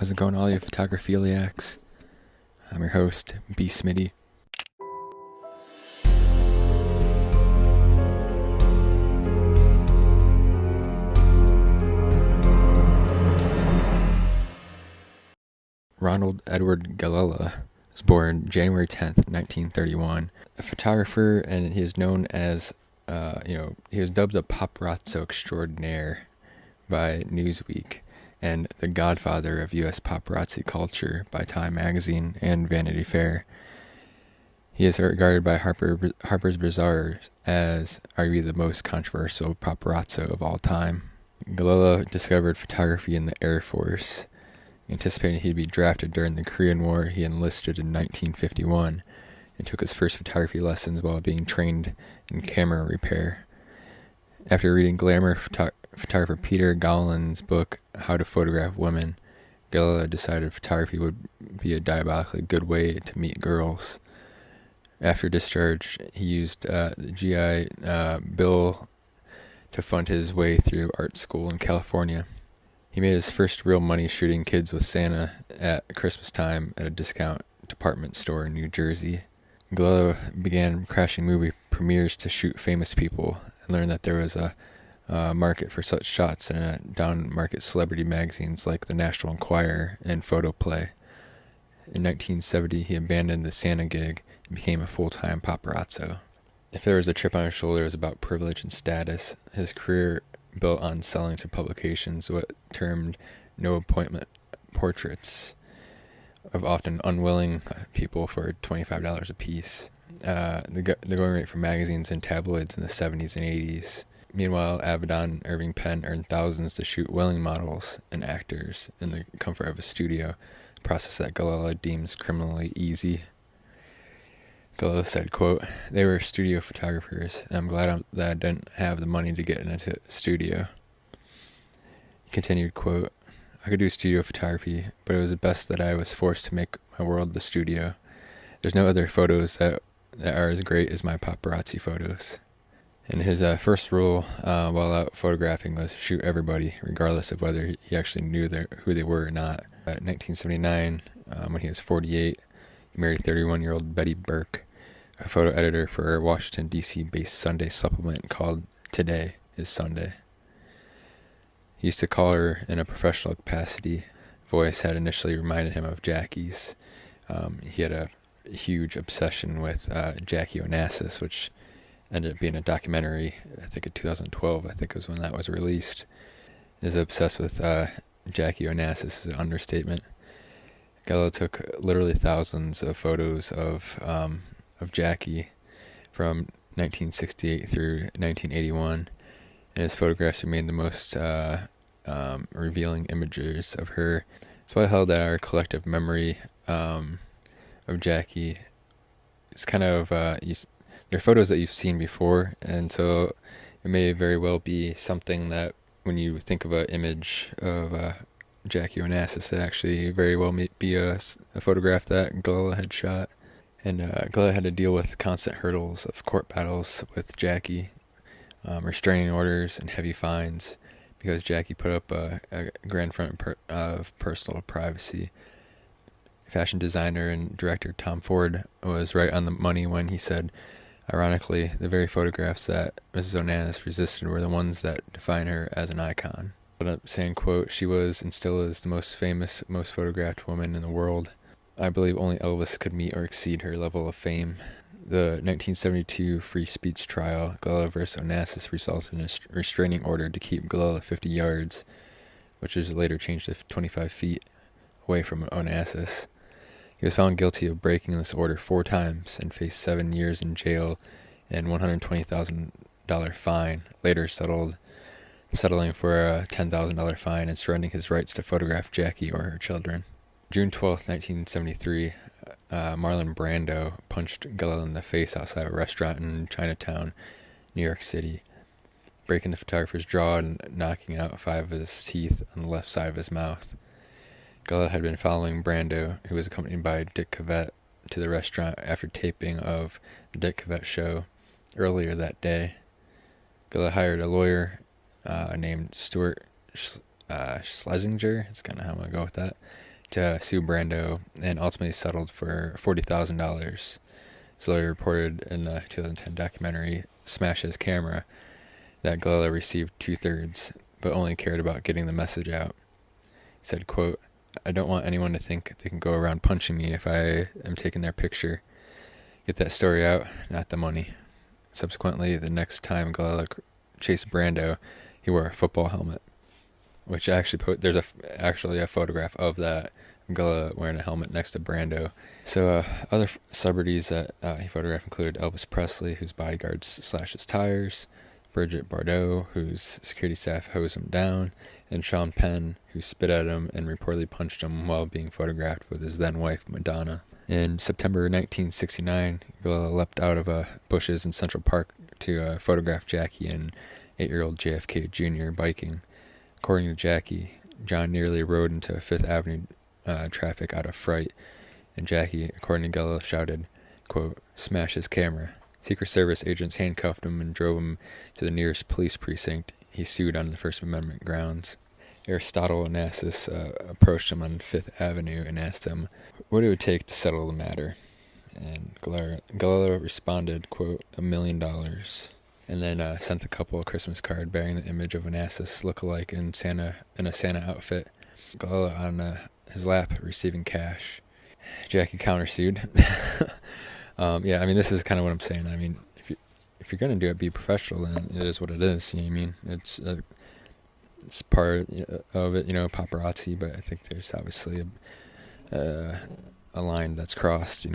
How's it going, all you photographiliacs? I'm your host, B. Smitty. Ronald Edward Galella was born January 10th, 1931. A photographer, and he is known as, he was dubbed a paparazzo extraordinaire by Newsweek, and the godfather of U.S. paparazzi culture by Time magazine and Vanity Fair. He is regarded by Harper's Bazaar as arguably the most controversial paparazzo of all time. Galella discovered photography in the Air Force. Anticipating he'd be drafted during the Korean War, he enlisted in 1951 and took his first photography lessons while being trained in camera repair. After reading glamour photographer Peter Gowland's book, How to Photograph Women, Galella decided photography would be a diabolically good way to meet girls. After discharge, he used the GI Bill to fund his way through art school in California. He made his first real money shooting kids with Santa at Christmas time at a discount department store in New Jersey. Galella began crashing movie premieres to shoot famous people and learned that there was a market for such shots in down-market celebrity magazines like the National Enquirer and Photoplay. In 1970, he abandoned the Santa gig and became a full-time paparazzo. If there was a chip on his shoulder, it was about privilege and status. His career built on selling to publications what termed no-appointment portraits of often unwilling people for $25 a piece. The going rate for magazines and tabloids in the 70s and 80s. Meanwhile, Avedon Irving Penn earned thousands to shoot willing models and actors in the comfort of a studio, a process that Galella deems criminally easy. Galella said, quote, "They were studio photographers, and I'm glad that I didn't have the money to get into a studio." He continued, quote, "I could do studio photography, but it was best that I was forced to make my world the studio. There's no other photos that are as great as my paparazzi photos." And his first rule while out photographing was shoot everybody, regardless of whether he actually knew who they were or not. In 1979, when he was 48, he married 31-year-old Betty Burke, a photo editor for a Washington, D.C.-based Sunday supplement called Today is Sunday. He used to call her in a professional capacity. Voice had initially reminded him of Jackie's. He had a huge obsession with Jackie Onassis, which ended up being a documentary, I think in 2012, I think was when that was released. Is obsessed with Jackie Onassis is an understatement. Galella took literally thousands of photos of Jackie from 1968 through 1981, and his photographs remain the most revealing images of her. So I held that our collective memory of Jackie is kind of they're photos that you've seen before, and so it may very well be something that when you think of an image of Jackie Onassis, it actually very well may be a photograph that Galella had shot. And Galella had to deal with constant hurdles of court battles with Jackie, restraining orders, and heavy fines because Jackie put up a grand front of personal privacy. Fashion designer and director Tom Ford was right on the money when he said, ironically, the very photographs that Mrs. Onassis resisted were the ones that define her as an icon. But saying, quote, "She was and still is the most famous, most photographed woman in the world. I believe only Elvis could meet or exceed her level of fame." The 1972 free speech trial, Galella vs. Onassis, resulted in a restraining order to keep Galella 50 yards, which was later changed to 25 feet away from Onassis. He was found guilty of breaking this order 4 times and faced 7 years in jail and $120,000 fine, later settling for a $10,000 fine and surrendering his rights to photograph Jackie or her children. June 12th, 1973, Marlon Brando punched Galella in the face outside a restaurant in Chinatown, New York City, breaking the photographer's jaw and knocking out 5 of his teeth on the left side of his mouth. Galella had been following Brando, who was accompanied by Dick Cavett, to the restaurant after taping of the Dick Cavett show earlier that day. Galella hired a lawyer named Stuart Schlesinger. That's kind of how I'm going to go with that. to sue Brando and ultimately settled for $40,000. Zloy reported in the 2010 documentary Smash His Camera that Galella received 2/3, but only cared about getting the message out. He said, quote, "I don't want anyone to think they can go around punching me if I am taking their picture. Get that story out, not the money." Subsequently, the next time Galella chased Brando, he wore a football helmet, which there's actually a photograph of that, Galella wearing a helmet next to Brando. So other celebrities that he photographed included Elvis Presley, whose bodyguards slashed his tires, Bridget Bardot, whose security staff hosed him down, and Sean Penn, who spit at him and reportedly punched him while being photographed with his then-wife Madonna. In September 1969, Galella leapt out of bushes in Central Park to photograph Jackie and 8-year-old JFK Jr. biking. According to Jackie, John nearly rode into Fifth Avenue traffic out of fright, and Jackie, according to Galella, shouted, quote, "Smash his camera." Secret Service agents handcuffed him and drove him to the nearest police precinct. He sued on the First Amendment grounds. Aristotle Onassis approached him on Fifth Avenue and asked him what it would take to settle the matter. And Galella responded, quote, $1 million. And then sent the couple a Christmas card bearing the image of Onassis look-alike in a Santa outfit. Galella on his lap receiving cash. Jackie countersued. Yeah, I mean, this is kind of what I'm saying. I mean, if you're gonna do it, be professional, and it is what it is. You know what I mean? It's part of it, paparazzi. But I think there's obviously a line that's crossed,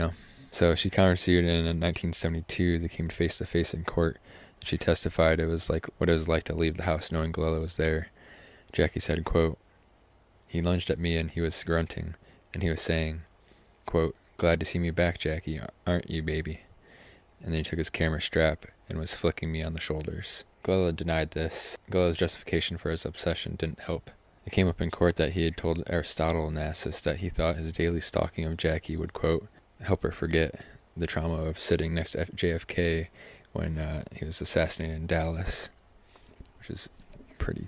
So she countersued, and in 1972 they came face to face in court. She testified it was like what it was like to leave the house knowing Galella was there. Jackie said, quote, "He lunged at me and he was grunting, and he was saying, quote, 'Glad to see me back, Jackie, aren't you, baby?' And then he took his camera strap and was flicking me on the shoulders." Galella denied this. Galella's justification for his obsession didn't help. It came up in court that he had told Aristotle Onassis that he thought his daily stalking of Jackie would, quote, help her forget the trauma of sitting next to JFK when he was assassinated in Dallas, which is pretty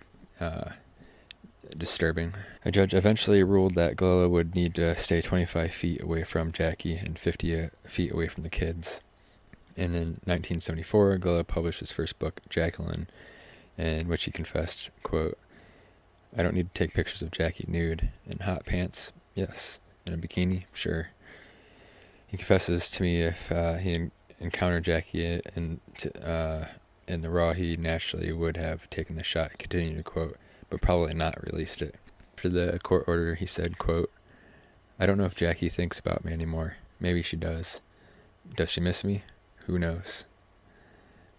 disturbing. A judge eventually ruled that Galella would need to stay 25 feet away from Jackie and 50 feet away from the kids. And in 1974, Galella published his first book, Jacqueline, in which he confessed, quote, "I don't need to take pictures of Jackie nude. In hot pants, yes. In a bikini, sure." He confesses to me if he encountered Jackie in the raw, he naturally would have taken the shot, continuing to quote, but probably not released it. After the court order, he said, quote, "I don't know if Jackie thinks about me anymore. Maybe she does. Does she miss me? Who knows?"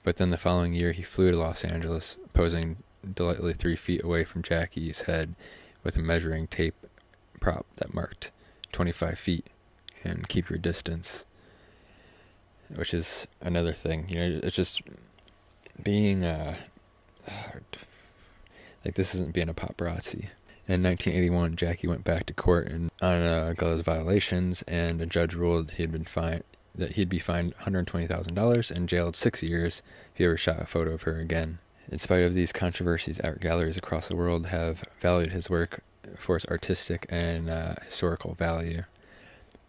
But then the following year, he flew to Los Angeles, posing delightfully 3 feet away from Jackie's head with a measuring tape prop that marked 25 feet and keep your distance, which is another thing. It's just being like, this isn't being a paparazzi. In 1981, Jackie went back to court on Galella's violations, and a judge ruled he'd be fined $120,000 and jailed 6 years if he ever shot a photo of her again. In spite of these controversies, art galleries across the world have valued his work for its artistic and historical value.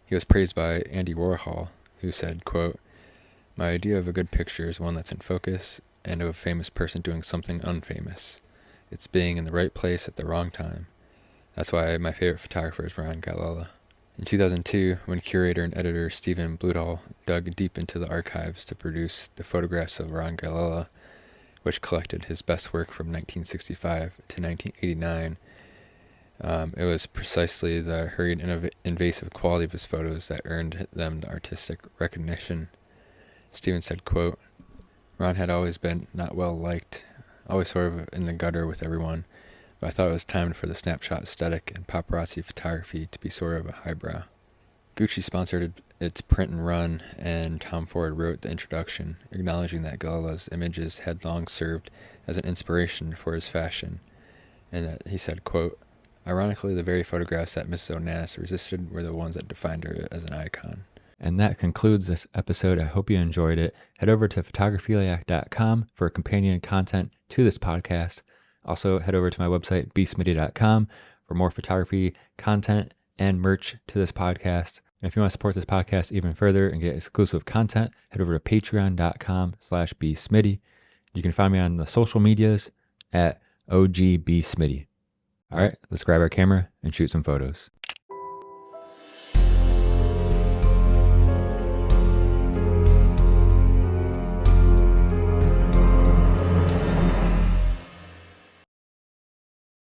He was praised by Andy Warhol, who said, quote, "My idea of a good picture is one that's in focus and of a famous person doing something unfamous. It's being in the right place at the wrong time. That's why my favorite photographer is Ron Galella." In 2002, when curator and editor Stephen Bludall dug deep into the archives to produce the photographs of Ron Galella, which collected his best work from 1965 to 1989, it was precisely the hurried and invasive quality of his photos that earned them the artistic recognition. Stephen said, quote, "Ron had always been not well liked, always sort of in the gutter with everyone, but I thought it was time for the snapshot aesthetic and paparazzi photography to be sort of a highbrow." Gucci sponsored its print and run, and Tom Ford wrote the introduction, acknowledging that Galella's images had long served as an inspiration for his fashion, and that he said, quote, "Ironically, the very photographs that Mrs. Onassis resisted were the ones that defined her as an icon." And that concludes this episode. I hope you enjoyed it. Head over to Photographiliac.com for companion content to this podcast. Also, head over to my website, beastmedia.com, for more photography content and merch to this podcast. And if you want to support this podcast even further and get exclusive content, head over to patreon.com/bsmitty. You can find me on the social medias at OGBSmitty. All right, let's grab our camera and shoot some photos.